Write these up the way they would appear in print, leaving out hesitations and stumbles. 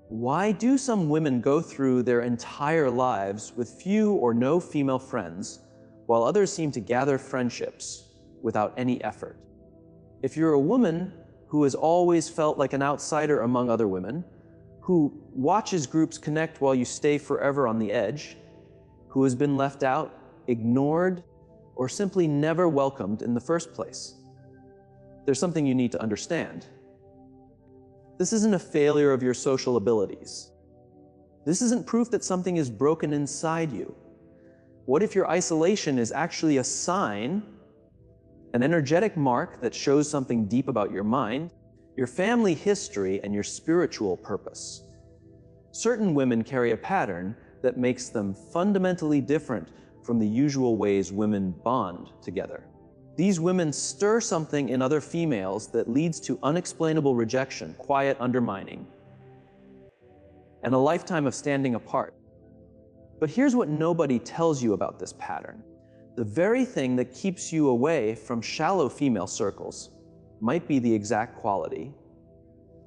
Why do some women go through their entire lives with few or no female friends, while others seem to gather friendships without any effort? If you're a woman who has always felt like an outsider among other women, who watches groups connect while you stay forever on the edge, who has been left out, ignored, or simply never welcomed in the first place, there's something you need to understand. This isn't a failure of your social abilities. This isn't proof that something is broken inside you. What if your isolation is actually a sign, an energetic mark that shows something deep about your mind, your family history, and your spiritual purpose? Certain women carry a pattern that makes them fundamentally different from the usual ways women bond together. These women stir something in other females that leads to unexplainable rejection, quiet undermining, and a lifetime of standing apart. But here's what nobody tells you about this pattern. The very thing that keeps you away from shallow female circles might be the exact quality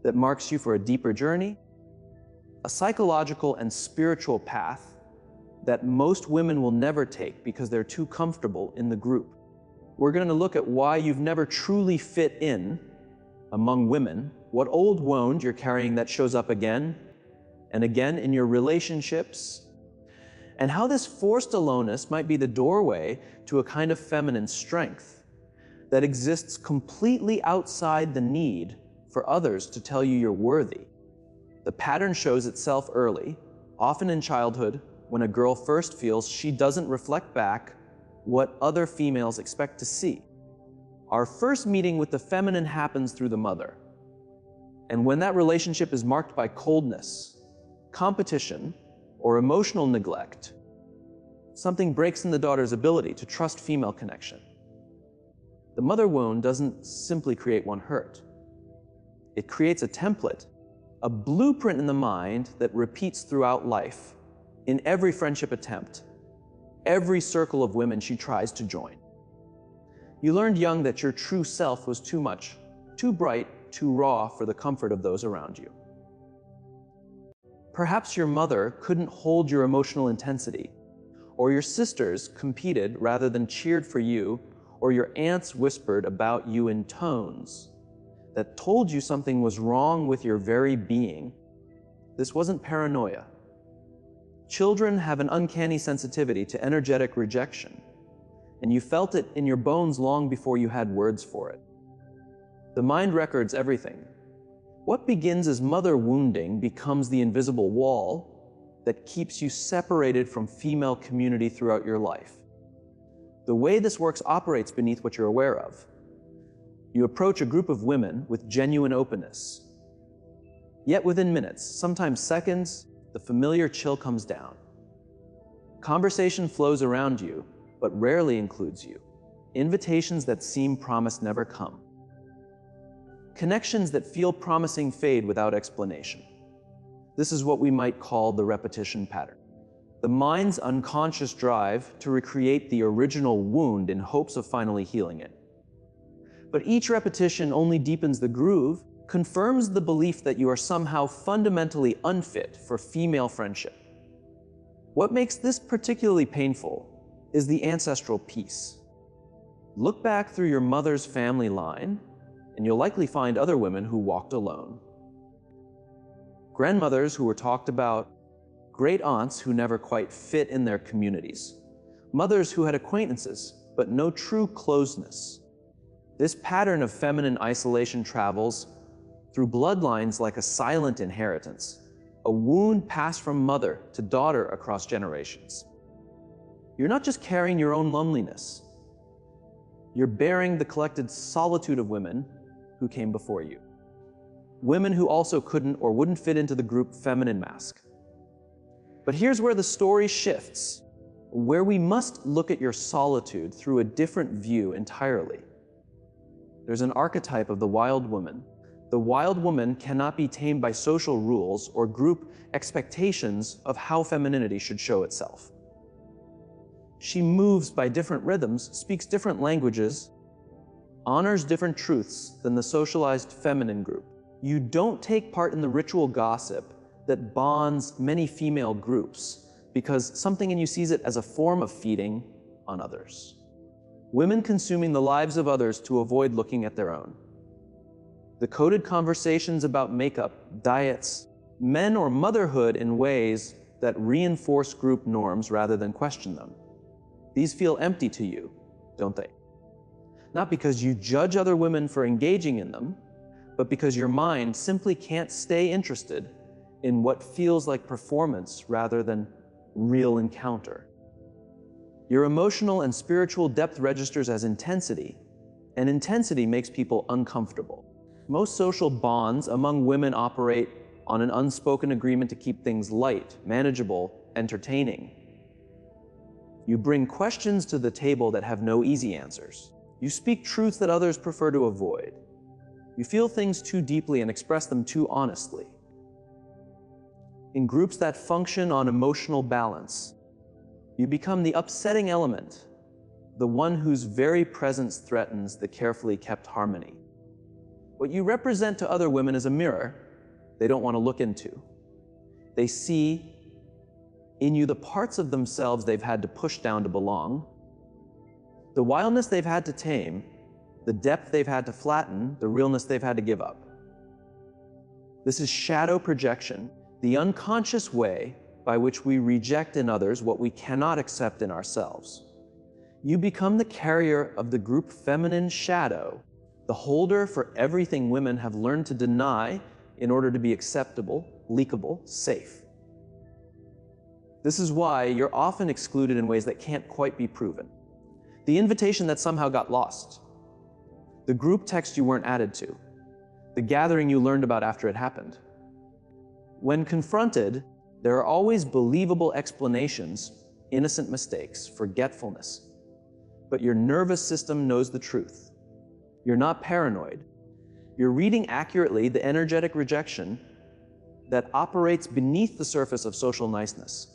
that marks you for a deeper journey, a psychological and spiritual path that most women will never take because they're too comfortable in the group. We're going to look at why you've never truly fit in among women, what old wound you're carrying that shows up again and again in your relationships, and how this forced aloneness might be the doorway to a kind of feminine strength that exists completely outside the need for others to tell you you're worthy. The pattern shows itself early, often in childhood, when a girl first feels she doesn't reflect back what other females expect to see. Our first meeting with the feminine happens through the mother. And when that relationship is marked by coldness, competition, or emotional neglect, something breaks in the daughter's ability to trust female connection. The mother wound doesn't simply create one hurt. It creates a template, a blueprint in the mind that repeats throughout life, in every friendship attempt, every circle of women she tries to join. You learned young that your true self was too much, too bright, too raw for the comfort of those around you. Perhaps your mother couldn't hold your emotional intensity, or your sisters competed rather than cheered for you, or your aunts whispered about you in tones that told you something was wrong with your very being. This wasn't paranoia. Children have an uncanny sensitivity to energetic rejection, and you felt it in your bones long before you had words for it. The mind records everything. What begins as mother wounding becomes the invisible wall that keeps you separated from female community throughout your life. The way this works operates beneath what you're aware of. You approach a group of women with genuine openness. Yet within minutes, sometimes seconds, the familiar chill comes down. Conversation flows around you, but rarely includes you. Invitations that seem promised never come. Connections that feel promising fade without explanation. This is what we might call the repetition pattern. The mind's unconscious drive to recreate the original wound in hopes of finally healing it. But each repetition only deepens the groove, confirms the belief that you are somehow fundamentally unfit for female friendship. What makes this particularly painful is the ancestral piece. Look back through your mother's family line, and you'll likely find other women who walked alone. Grandmothers who were talked about, great aunts who never quite fit in their communities, mothers who had acquaintances, but no true closeness. This pattern of feminine isolation travels through bloodlines like a silent inheritance, a wound passed from mother to daughter across generations. You're not just carrying your own loneliness, you're bearing the collected solitude of women who came before you. Women who also couldn't or wouldn't fit into the group feminine mask. But here's where the story shifts, where we must look at your solitude through a different view entirely. There's an archetype of the wild woman. The wild woman cannot be tamed by social rules or group expectations of how femininity should show itself. She moves by different rhythms, speaks different languages, honors different truths than the socialized feminine group. You don't take part in the ritual gossip that bonds many female groups because something in you sees it as a form of feeding on others. Women consuming the lives of others to avoid looking at their own. The coded conversations about makeup, diets, men, or motherhood in ways that reinforce group norms rather than question them. These feel empty to you, don't they? Not because you judge other women for engaging in them, but because your mind simply can't stay interested in what feels like performance rather than real encounter. Your emotional and spiritual depth registers as intensity, and intensity makes people uncomfortable. Most social bonds among women operate on an unspoken agreement to keep things light, manageable, entertaining. You bring questions to the table that have no easy answers. You speak truths that others prefer to avoid. You feel things too deeply and express them too honestly. In groups that function on emotional balance, you become the upsetting element, the one whose very presence threatens the carefully kept harmony. What you represent to other women is a mirror they don't want to look into. They see in you the parts of themselves they've had to push down to belong, the wildness they've had to tame, the depth they've had to flatten, the realness they've had to give up. This is shadow projection, the unconscious way by which we reject in others what we cannot accept in ourselves. You become the carrier of the group feminine shadow, the holder for everything women have learned to deny in order to be acceptable, leakable, safe. This is why you're often excluded in ways that can't quite be proven. The invitation that somehow got lost. The group text you weren't added to. The gathering you learned about after it happened. When confronted, there are always believable explanations, innocent mistakes, forgetfulness. But your nervous system knows the truth. You're not paranoid. You're reading accurately the energetic rejection that operates beneath the surface of social niceness.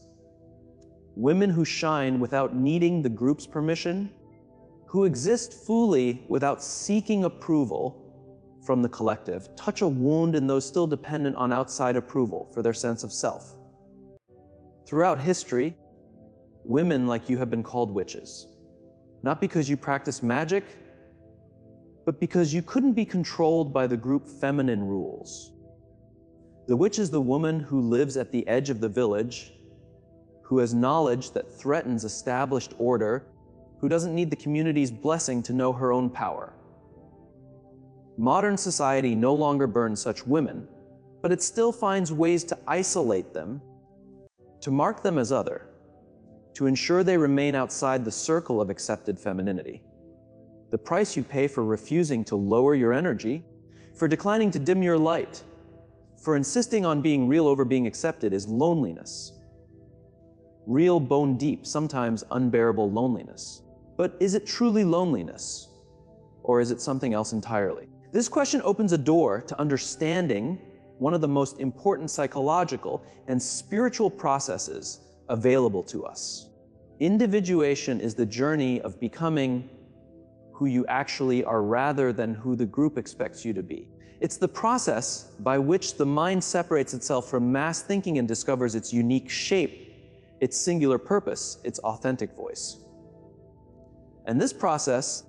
Women who shine without needing the group's permission, who exist fully without seeking approval from the collective, touch a wound in those still dependent on outside approval for their sense of self. Throughout history, women like you have been called witches, not because you practice magic, but because you couldn't be controlled by the group feminine rules. The witch is the woman who lives at the edge of the village, who has knowledge that threatens established order, who doesn't need the community's blessing to know her own power. Modern society no longer burns such women, but it still finds ways to isolate them, to mark them as other, to ensure they remain outside the circle of accepted femininity. The price you pay for refusing to lower your energy, for declining to dim your light, for insisting on being real over being accepted is loneliness. Real, bone deep, sometimes unbearable loneliness. But is it truly loneliness? Or is it something else entirely? This question opens a door to understanding one of the most important psychological and spiritual processes available to us. Individuation is the journey of becoming who you actually are rather than who the group expects you to be. It's the process by which the mind separates itself from mass thinking and discovers its unique shape, its singular purpose, its authentic voice. And this process,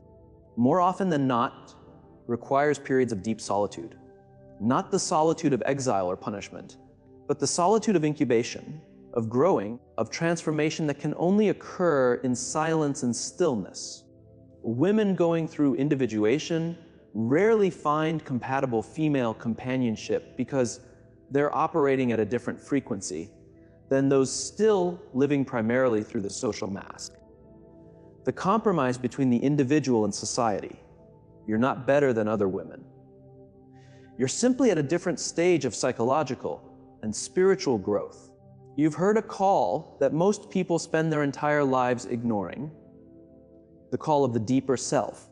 more often than not, requires periods of deep solitude. Not the solitude of exile or punishment, but the solitude of incubation, of growing, of transformation that can only occur in silence and stillness. Women going through individuation rarely find compatible female companionship because they're operating at a different frequency than those still living primarily through the social mask. The compromise between the individual and society. You're not better than other women. You're simply at a different stage of psychological and spiritual growth. You've heard a call that most people spend their entire lives ignoring, the call of the deeper self.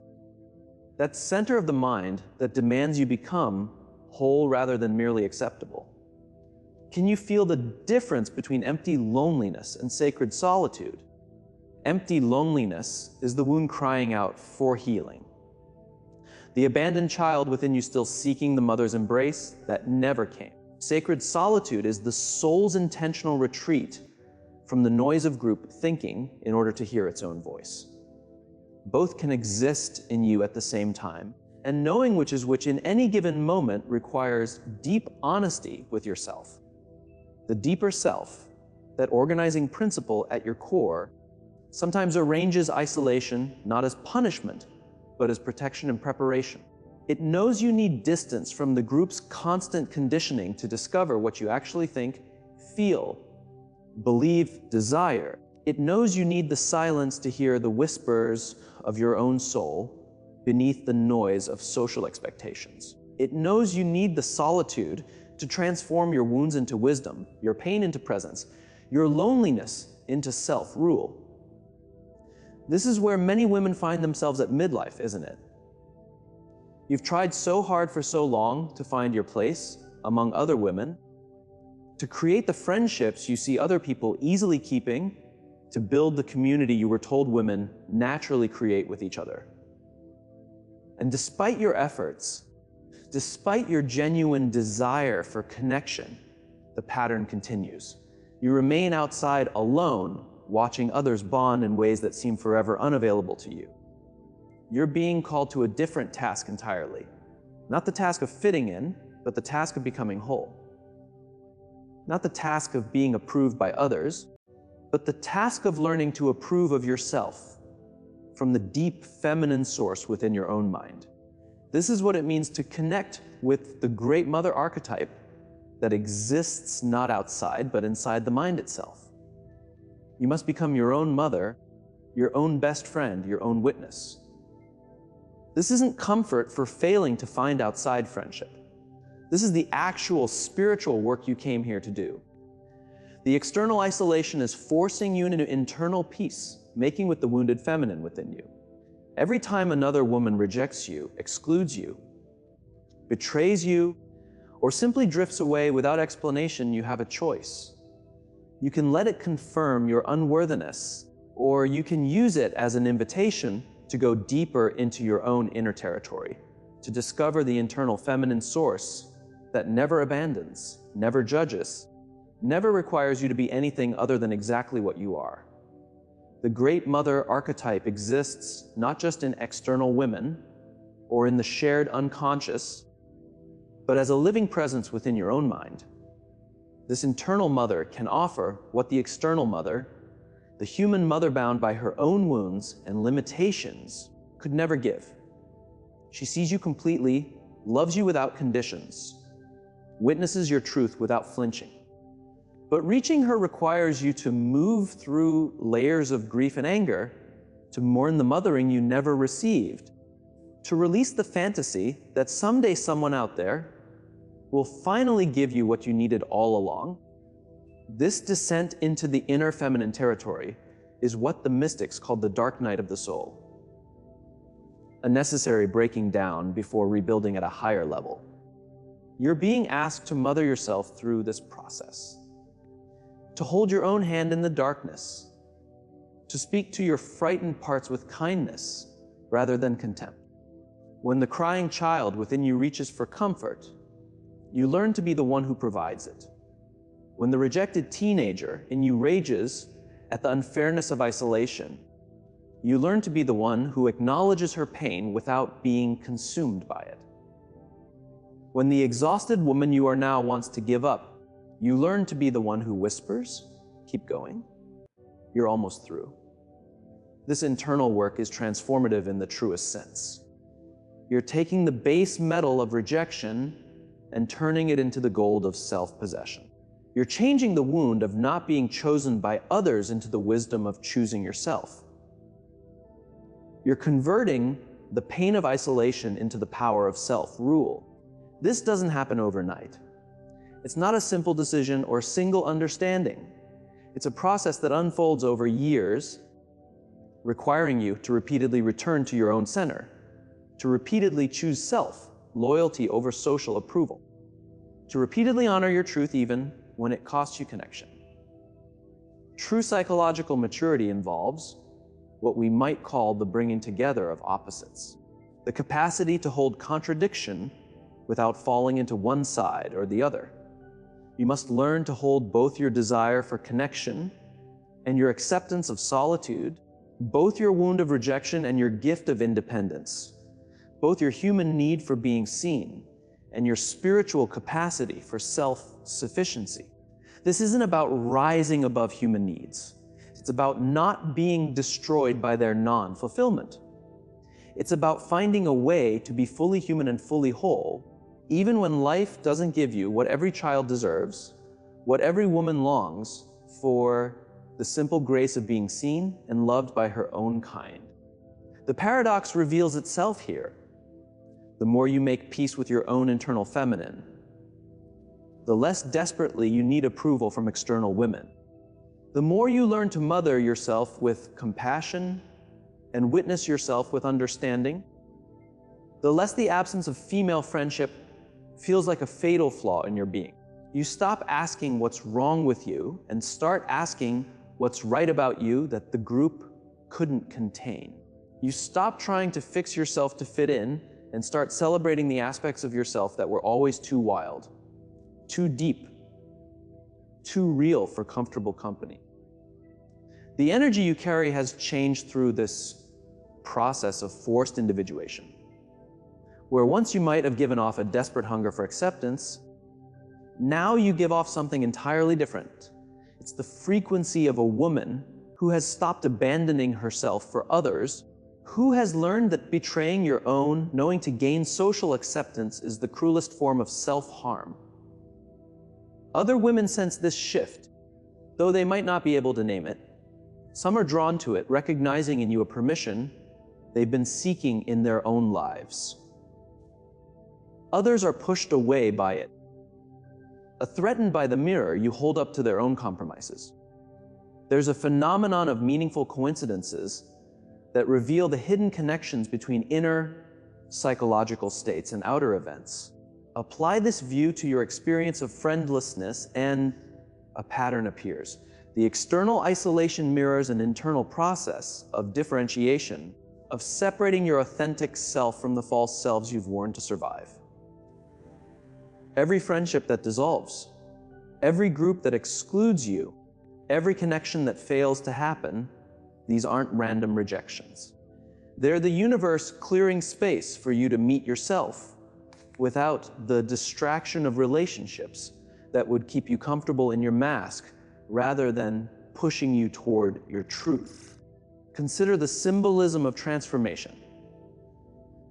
That center of the mind that demands you become whole rather than merely acceptable. Can you feel the difference between empty loneliness and sacred solitude? Empty loneliness is the wound crying out for healing. The abandoned child within you still seeking the mother's embrace that never came. Sacred solitude is the soul's intentional retreat from the noise of group thinking in order to hear its own voice. Both can exist in you at the same time, and knowing which is which in any given moment requires deep honesty with yourself. The deeper self, that organizing principle at your core, sometimes arranges isolation not as punishment, but as protection and preparation. It knows you need distance from the group's constant conditioning to discover what you actually think, feel, believe, desire. It knows you need the silence to hear the whispers of your own soul beneath the noise of social expectations. It knows you need the solitude to transform your wounds into wisdom, your pain into presence, your loneliness into self-rule. This is where many women find themselves at midlife, isn't it? You've tried so hard for so long to find your place among other women, to create the friendships you see other people easily keeping, to build the community you were told women naturally create with each other. And despite your efforts, despite your genuine desire for connection, the pattern continues. You remain outside alone, watching others bond in ways that seem forever unavailable to you. You're being called to a different task entirely. Not the task of fitting in, but the task of becoming whole. Not the task of being approved by others, but the task of learning to approve of yourself from the deep feminine source within your own mind. This is what it means to connect with the great mother archetype that exists not outside, but inside the mind itself. You must become your own mother, your own best friend, your own witness. This isn't comfort for failing to find outside friendship. This is the actual spiritual work you came here to do. The external isolation is forcing you into internal peace, making with the wounded feminine within you. Every time another woman rejects you, excludes you, betrays you, or simply drifts away without explanation, you have a choice. You can let it confirm your unworthiness, or you can use it as an invitation to go deeper into your own inner territory, to discover the internal feminine source that never abandons, never judges, never requires you to be anything other than exactly what you are. The great mother archetype exists not just in external women or in the shared unconscious, but as a living presence within your own mind. This internal mother can offer what the external mother, the human mother bound by her own wounds and limitations, could never give. She sees you completely, loves you without conditions, witnesses your truth without flinching. But reaching her requires you to move through layers of grief and anger, to mourn the mothering you never received, to release the fantasy that someday someone out there will finally give you what you needed all along. This descent into the inner feminine territory is what the mystics called the dark night of the soul, a necessary breaking down before rebuilding at a higher level. You're being asked to mother yourself through this process, to hold your own hand in the darkness, to speak to your frightened parts with kindness rather than contempt. When the crying child within you reaches for comfort, you learn to be the one who provides it. When the rejected teenager in you rages at the unfairness of isolation, you learn to be the one who acknowledges her pain without being consumed by it. When the exhausted woman you are now wants to give up, you learn to be the one who whispers, "Keep going. You're almost through." This internal work is transformative in the truest sense. You're taking the base metal of rejection and turning it into the gold of self-possession. You're changing the wound of not being chosen by others into the wisdom of choosing yourself. You're converting the pain of isolation into the power of self-rule. This doesn't happen overnight. It's not a simple decision or single understanding. It's a process that unfolds over years, requiring you to repeatedly return to your own center, to repeatedly choose self, loyalty over social approval, to repeatedly honor your truth even when it costs you connection. True psychological maturity involves what we might call the bringing together of opposites, the capacity to hold contradiction without falling into one side or the other, You must learn to hold both your desire for connection and your acceptance of solitude, both your wound of rejection and your gift of independence, both your human need for being seen and your spiritual capacity for self-sufficiency. This isn't about rising above human needs. It's about not being destroyed by their non-fulfillment. It's about finding a way to be fully human and fully whole, even when life doesn't give you what every child deserves, what every woman longs for, the simple grace of being seen and loved by her own kind. The paradox reveals itself here. The more you make peace with your own internal feminine, the less desperately you need approval from external women. The more you learn to mother yourself with compassion and witness yourself with understanding, the less the absence of female friendship feels like a fatal flaw in your being. You stop asking what's wrong with you and start asking what's right about you that the group couldn't contain. You stop trying to fix yourself to fit in and start celebrating the aspects of yourself that were always too wild, too deep, too real for comfortable company. The energy you carry has changed through this process of forced individuation, where once you might have given off a desperate hunger for acceptance, now you give off something entirely different. It's the frequency of a woman who has stopped abandoning herself for others, who has learned that betraying your own, knowing to gain social acceptance is the cruelest form of self-harm. Other women sense this shift, though they might not be able to name it. Some are drawn to it, recognizing in you a permission they've been seeking in their own lives. Others are pushed away by it, threatened by the mirror you hold up to their own compromises. There's a phenomenon of meaningful coincidences that reveal the hidden connections between inner psychological states and outer events. Apply this view to your experience of friendlessness and a pattern appears. The external isolation mirrors an internal process of differentiation, of separating your authentic self from the false selves you've worn to survive. Every friendship that dissolves, every group that excludes you, every connection that fails to happen, these aren't random rejections. They're the universe clearing space for you to meet yourself without the distraction of relationships that would keep you comfortable in your mask rather than pushing you toward your truth. Consider the symbolism of transformation.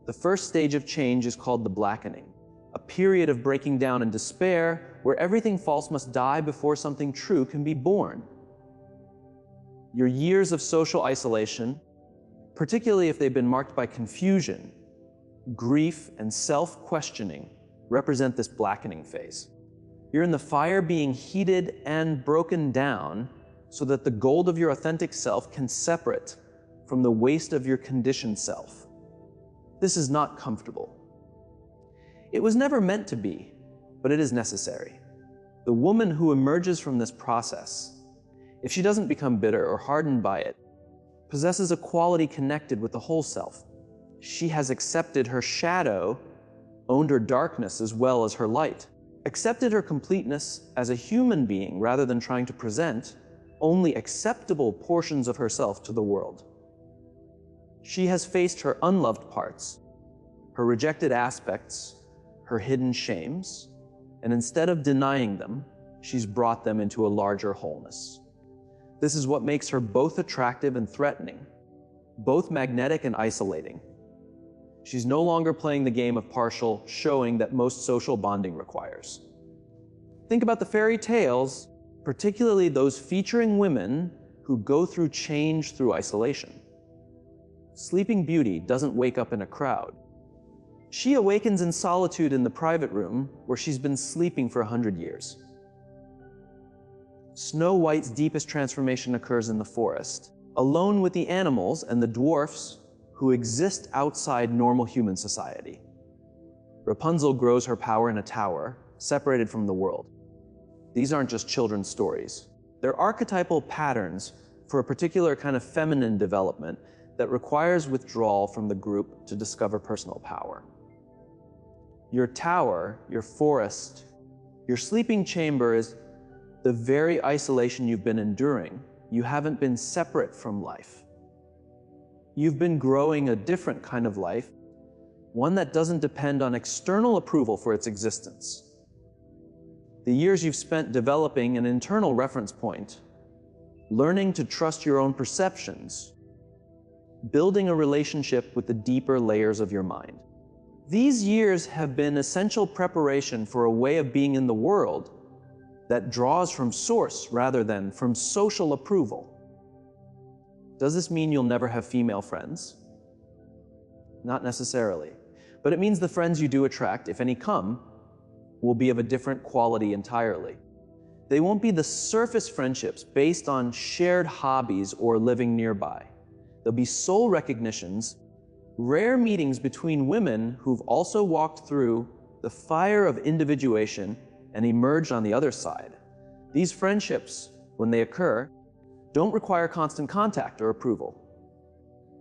The first stage of change is called the blackening, a period of breaking down and despair where everything false must die before something true can be born. Your years of social isolation, particularly if they've been marked by confusion, grief, and self-questioning, represent this blackening phase. You're in the fire being heated and broken down so that the gold of your authentic self can separate from the waste of your conditioned self. This is not comfortable. It was never meant to be, but it is necessary. The woman who emerges from this process, if she doesn't become bitter or hardened by it, possesses a quality connected with the whole self. She has accepted her shadow, owned her darkness as well as her light, accepted her completeness as a human being rather than trying to present only acceptable portions of herself to the world. She has faced her unloved parts, her rejected aspects, her hidden shames, and instead of denying them, she's brought them into a larger wholeness. This is what makes her both attractive and threatening, both magnetic and isolating. She's no longer playing the game of partial showing that most social bonding requires. Think about the fairy tales, particularly those featuring women who go through change through isolation. Sleeping Beauty doesn't wake up in a crowd. She awakens in solitude in the private room where she's been sleeping for 100 years. Snow White's deepest transformation occurs in the forest, alone with the animals and the dwarfs who exist outside normal human society. Rapunzel grows her power in a tower, separated from the world. These aren't just children's stories. They're archetypal patterns for a particular kind of feminine development that requires withdrawal from the group to discover personal power. Your tower, your forest, Your sleeping chamber is the very isolation you've been enduring. You haven't been separate from life. You've been growing a different kind of life, one that doesn't depend on external approval for its existence. The years you've spent developing an internal reference point, learning to trust your own perceptions, building a relationship with the deeper layers of your mind. These years have been essential preparation for a way of being in the world that draws from source rather than from social approval. Does this mean you'll never have female friends? Not necessarily. But it means the friends you do attract, if any come, will be of a different quality entirely. They won't be the surface friendships based on shared hobbies or living nearby. They'll be soul recognitions, rare meetings between women who've also walked through the fire of individuation and emerged on the other side. These friendships, when they occur, don't require constant contact or approval.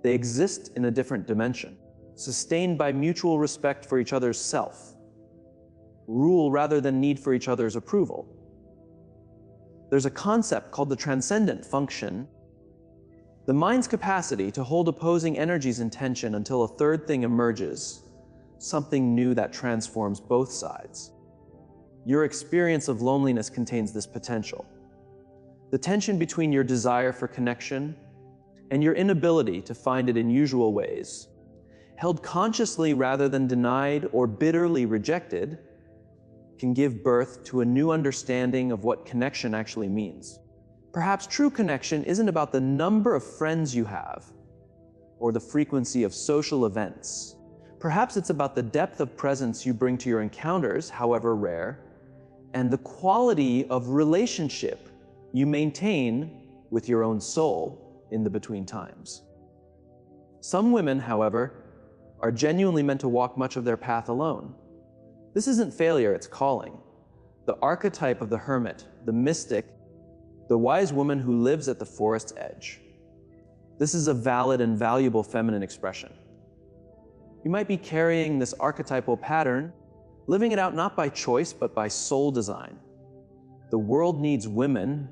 They exist in a different dimension, sustained by mutual respect for each other's self, rule rather than need for each other's approval. There's a concept called the transcendent function, the mind's capacity to hold opposing energies in tension until a third thing emerges, something new that transforms both sides. Your experience of loneliness contains this potential. The tension between your desire for connection and your inability to find it in usual ways, held consciously rather than denied or bitterly rejected, can give birth to a new understanding of what connection actually means. Perhaps true connection isn't about the number of friends you have or the frequency of social events. Perhaps it's about the depth of presence you bring to your encounters, however rare, and the quality of relationship you maintain with your own soul in the between times. Some women, however, are genuinely meant to walk much of their path alone. This isn't failure, it's calling. The archetype of the hermit, the mystic, the wise woman who lives at the forest's edge. This is a valid and valuable feminine expression. You might be carrying this archetypal pattern, living it out not by choice, but by soul design. The world needs women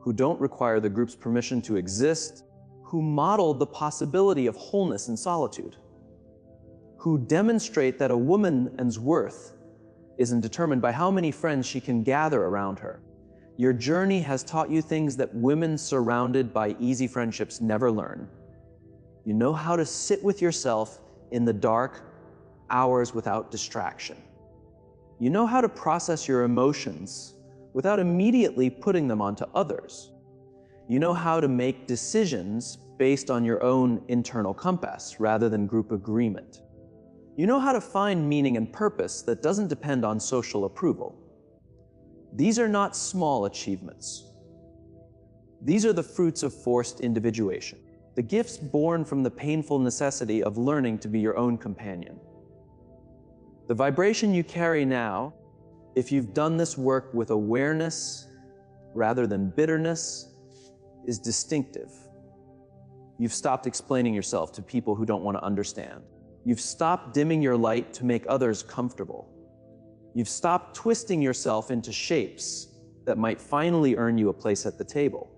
who don't require the group's permission to exist, who model the possibility of wholeness in solitude, who demonstrate that a woman's worth isn't determined by how many friends she can gather around her. Your journey has taught you things that women surrounded by easy friendships never learn. You know how to sit with yourself in the dark hours without distraction. You know how to process your emotions without immediately putting them onto others. You know how to make decisions based on your own internal compass rather than group agreement. You know how to find meaning and purpose that doesn't depend on social approval. These are not small achievements. These are the fruits of forced individuation, the gifts born from the painful necessity of learning to be your own companion. The vibration you carry now, if you've done this work with awareness rather than bitterness, is distinctive. You've stopped explaining yourself to people who don't want to understand. You've stopped dimming your light to make others comfortable. You've stopped twisting yourself into shapes that might finally earn you a place at the table.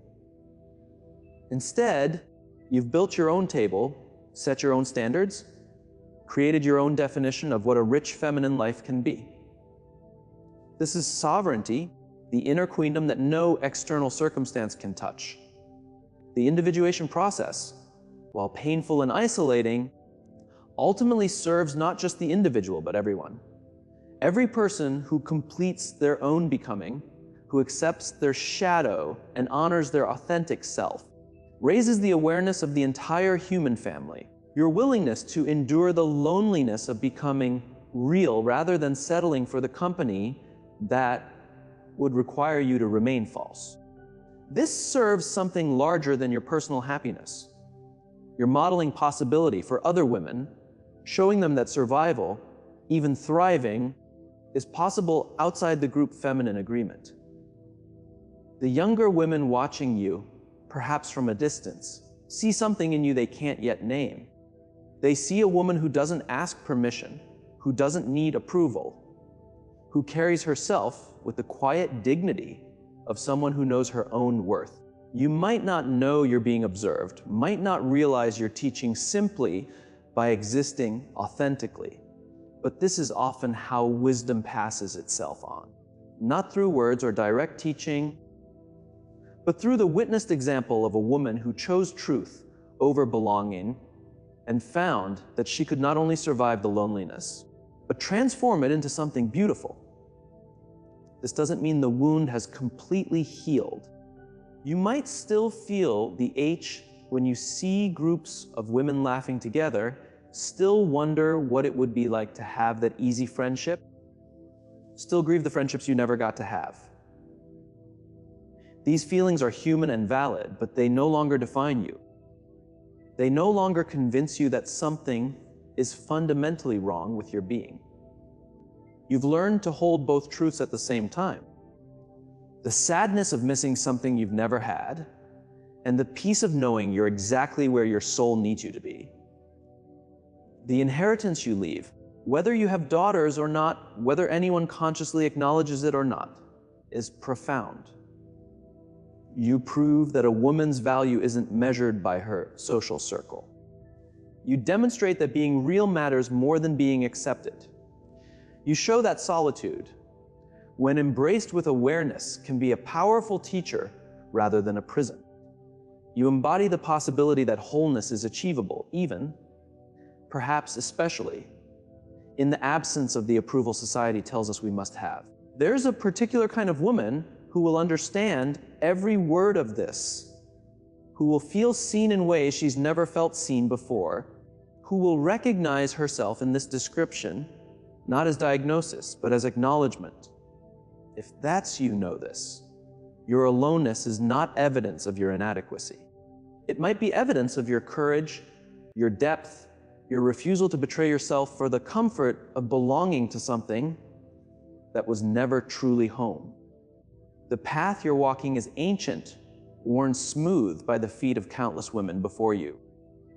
Instead, you've built your own table, set your own standards, created your own definition of what a rich feminine life can be. This is sovereignty, the inner queendom that no external circumstance can touch. The individuation process, while painful and isolating, ultimately serves not just the individual, but everyone. Every person who completes their own becoming, who accepts their shadow and honors their authentic self, raises the awareness of the entire human family. Your willingness to endure the loneliness of becoming real rather than settling for the company that would require you to remain false. This serves something larger than your personal happiness. You're modeling possibility for other women, showing them that survival, even thriving, is possible outside the group feminine agreement. The younger women watching you, perhaps from a distance, see something in you they can't yet name. They see a woman who doesn't ask permission, who doesn't need approval, who carries herself with the quiet dignity of someone who knows her own worth. You might not know you're being observed, might not realize you're teaching simply by existing authentically. But this is often how wisdom passes itself on. Not through words or direct teaching, but through the witnessed example of a woman who chose truth over belonging and found that she could not only survive the loneliness, but transform it into something beautiful. This doesn't mean the wound has completely healed. You might still feel the ache when you see groups of women laughing together, still wonder what it would be like to have that easy friendship, still grieve the friendships you never got to have. These feelings are human and valid, but they no longer define you. They no longer convince you that something is fundamentally wrong with your being. You've learned to hold both truths at the same time. The sadness of missing something you've never had, and the peace of knowing you're exactly where your soul needs you to be. The inheritance you leave, whether you have daughters or not, whether anyone consciously acknowledges it or not, is profound. You prove that a woman's value isn't measured by her social circle. You demonstrate that being real matters more than being accepted. You show that solitude, when embraced with awareness, can be a powerful teacher rather than a prison. You embody the possibility that wholeness is achievable, even, perhaps especially, in the absence of the approval society tells us we must have. There's a particular kind of woman who will understand every word of this, who will feel seen in ways she's never felt seen before, who will recognize herself in this description, not as diagnosis, but as acknowledgement. If that's you, know this. Your aloneness is not evidence of your inadequacy. It might be evidence of your courage, your depth, your refusal to betray yourself for the comfort of belonging to something that was never truly home. The path you're walking is ancient, worn smooth by the feet of countless women before you,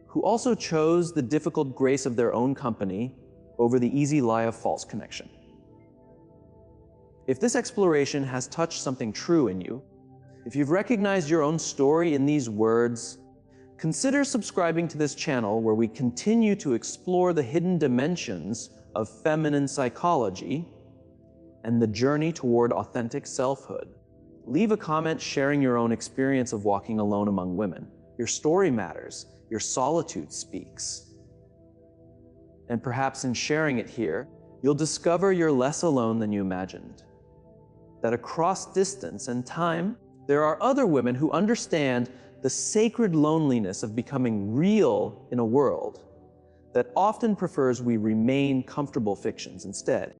who also chose the difficult grace of their own company over the easy lie of false connection. If this exploration has touched something true in you, if you've recognized your own story in these words, consider subscribing to this channel where we continue to explore the hidden dimensions of feminine psychology and the journey toward authentic selfhood. Leave a comment sharing your own experience of walking alone among women. Your story matters. Your solitude speaks. And perhaps in sharing it here, you'll discover you're less alone than you imagined. That across distance and time, there are other women who understand the sacred loneliness of becoming real in a world that often prefers we remain comfortable fictions instead.